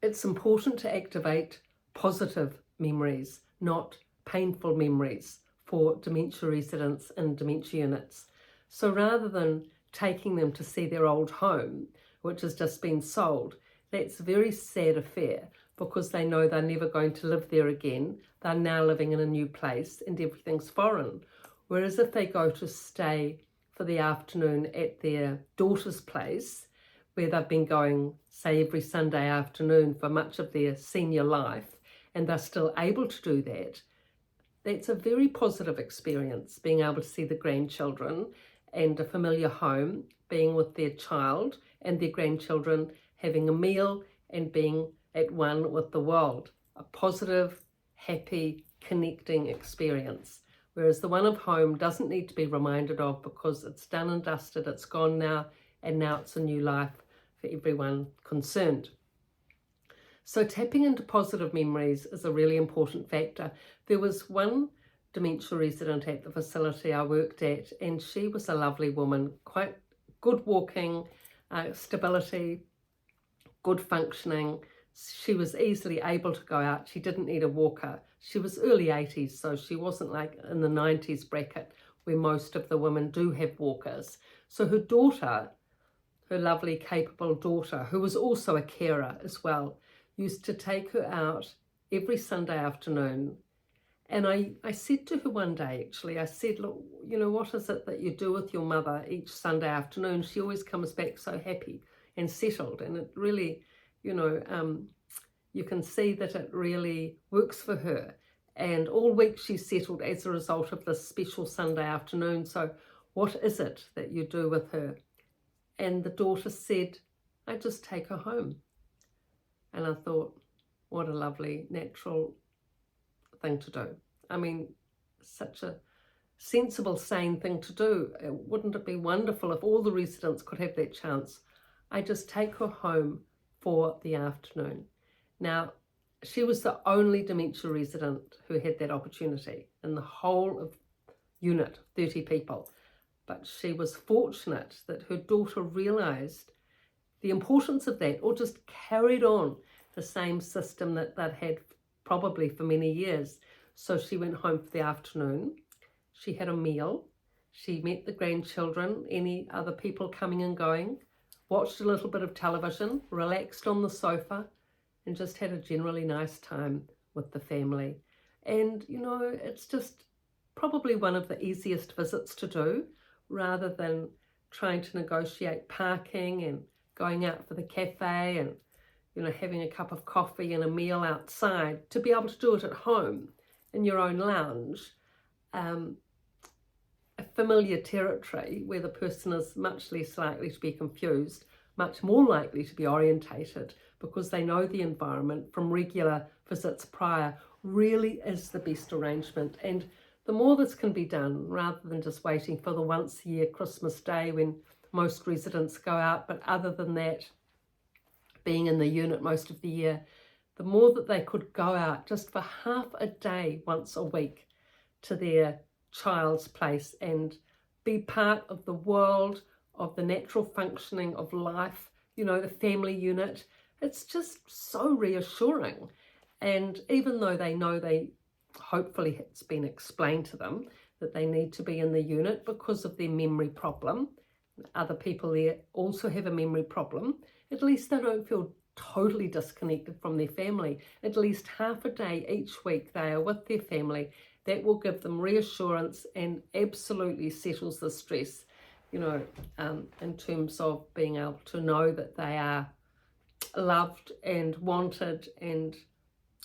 it's important to activate positive memories, not painful memories, for dementia residents in dementia units. So rather than taking them to see their old home, which has just been sold, that's a very sad affair, because they know they're never going to live there again. They're now living in a new place and everything's foreign. Whereas if they go to stay for the afternoon at their daughter's place, where they've been going, say, every Sunday afternoon for much of their senior life, and they're still able to do that, that's a very positive experience, being able to see the grandchildren and a familiar home, being with their child and their grandchildren, having a meal and being at one with the world. A positive, happy, connecting experience. Whereas the one of home doesn't need to be reminded of, because it's done and dusted, it's gone now, and now it's a new life for everyone concerned. So tapping into positive memories is a really important factor. There was one dementia resident at the facility I worked at, and she was a lovely woman, quite good walking, stability, good functioning. She was easily able to go out. She didn't need a walker. She was early 80s, so she wasn't like in the 90s bracket where most of the women do have walkers. So her daughter, her lovely, capable daughter, who was also a carer as well, used to take her out every Sunday afternoon. And I said to her one day, actually, I said, look, you know, what is it that you do with your mother each Sunday afternoon? She always comes back so happy and settled. And it really, you know, you can see that it really works for her. And all week she's settled as a result of this special Sunday afternoon. So what is it that you do with her? And the daughter said, I just take her home. And I thought, what a lovely, natural thing to do. I mean, such a sensible, sane thing to do. Wouldn't it be wonderful if all the residents could have that chance? I just take her home for the afternoon. Now, she was the only dementia resident who had that opportunity in the whole of unit, 30 people. But she was fortunate that her daughter realised the importance of that, or just carried on the same system that they'd had probably for many years. So she went home for the afternoon, she had a meal, she met the grandchildren, any other people coming and going, watched a little bit of television, relaxed on the sofa, and just had a generally nice time with the family. And, you know, it's just probably one of the easiest visits to do, rather than trying to negotiate parking and going out for the cafe and, you know, having a cup of coffee and a meal outside. To be able to do it at home in your own lounge, a familiar territory where the person is much less likely to be confused, much more likely to be orientated, because they know the environment from regular visits prior, really is the best arrangement. And the more this can be done, rather than just waiting for the once a year Christmas Day when most residents go out, but other than that, being in the unit most of the year, the more that they could go out just for half a day once a week to their child's place and be part of the world, of the natural functioning of life, you know, the family unit. It's just so reassuring. And even though they know hopefully it's been explained to them that they need to be in the unit because of their memory problem, other people there also have a memory problem, at least they don't feel totally disconnected from their family. At least half a day each week they are with their family. That will give them reassurance and absolutely settles the stress, you know, in terms of being able to know that they are loved and wanted, and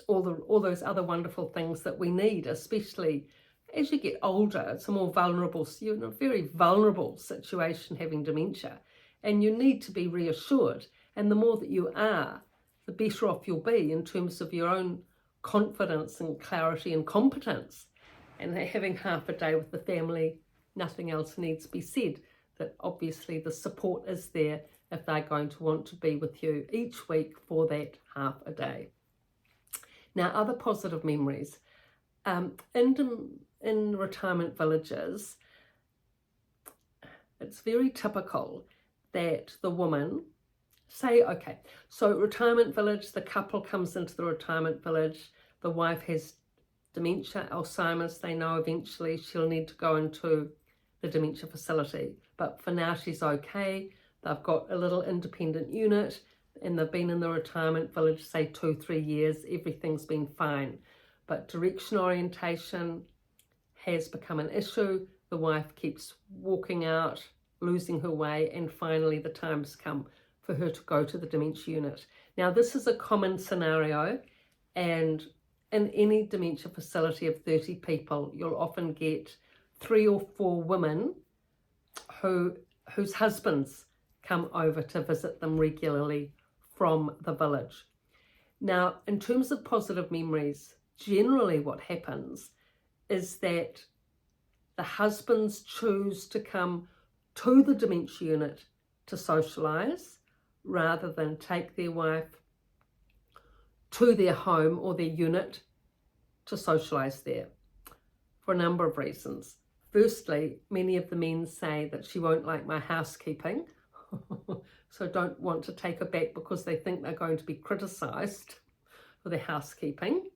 all those other wonderful things that we need, especially as you get older. It's a more vulnerable, you're in a very vulnerable situation having dementia, and you need to be reassured. And the more that you are, the better off you'll be in terms of your own confidence and clarity and competence. And having half a day with the family, nothing else needs to be said, that obviously the support is there if they're going to want to be with you each week for that half a day. Now, other positive memories. In retirement villages, it's very typical that the woman say, okay, so retirement village, the couple comes into the retirement village, the wife has dementia, Alzheimer's, they know eventually she'll need to go into the dementia facility, but for now she's okay. They've got a little independent unit and they've been in the retirement village, say 2-3 years, everything's been fine. But direction orientation has become an issue. The wife keeps walking out, losing her way, and finally the time's come for her to go to the dementia unit. Now this is a common scenario, and in any dementia facility of 30 people, you'll often get 3 or 4 women whose husbands come over to visit them regularly from the village. Now, in terms of positive memories, generally what happens is that the husbands choose to come to the dementia unit to socialise rather than take their wife to their home or their unit to socialise there, for a number of reasons. Firstly, many of the men say that she won't like my housekeeping, so don't want to take her back because they think they're going to be criticised for their housekeeping.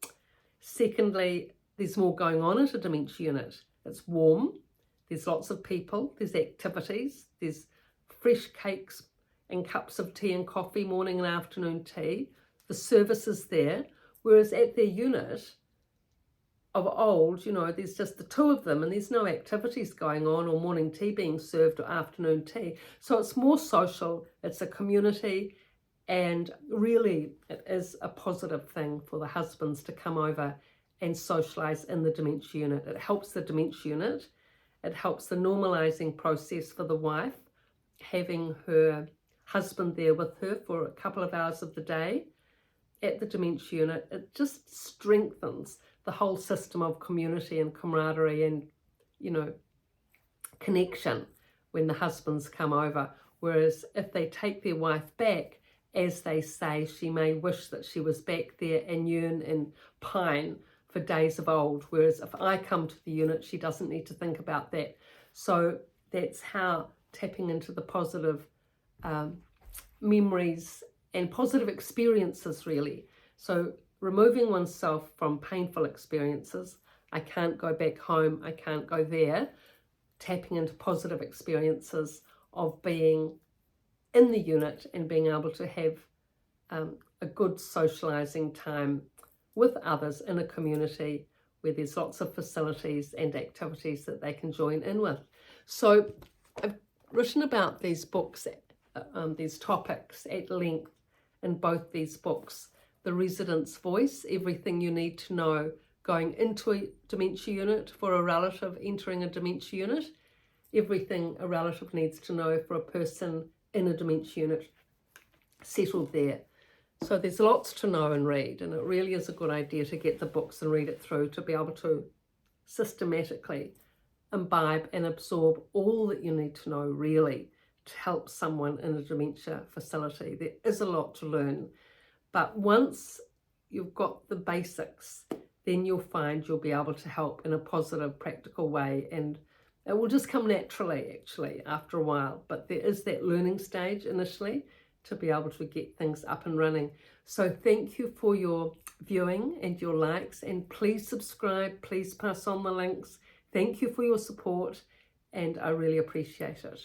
Secondly, there's more going on at a dementia unit. It's warm, there's lots of people, there's activities, there's fresh cakes and cups of tea and coffee, morning and afternoon tea. The service is there, whereas at their unit of old, you know, there's just the 2 of them and there's no activities going on or morning tea being served or afternoon tea. So it's more social, it's a community, and really it is a positive thing for the husbands to come over and socialise in the dementia unit. It helps the dementia unit, it helps the normalising process for the wife, having her husband there with her for a couple of hours of the day at the dementia unit. It just strengthens the whole system of community and camaraderie and, you know, connection when the husbands come over. Whereas if they take their wife back, as they say, she may wish that she was back there and yearn and pine for days of old. Whereas if I come to the unit, she doesn't need to think about that. So that's how tapping into the positive memories and positive experiences, really. So removing oneself from painful experiences. I can't go back home, I can't go there. Tapping into positive experiences of being in the unit and being able to have a good socialising time with others in a community where there's lots of facilities and activities that they can join in with. So I've written about these books, these topics at length in both these books. The Resident's Voice, everything you need to know going into a dementia unit for a relative entering a dementia unit, everything a relative needs to know for a person in a dementia unit settled there. So there's lots to know and read, and it really is a good idea to get the books and read it through to be able to systematically imbibe and absorb all that you need to know, really, to help someone in a dementia facility. There is a lot to learn, but once you've got the basics, then you'll find you'll be able to help in a positive, practical way, and it will just come naturally, actually, after a while. But there is that learning stage initially to be able to get things up and running. So thank you for your viewing and your likes, and please subscribe, please pass on the links. Thank you for your support, and I really appreciate it.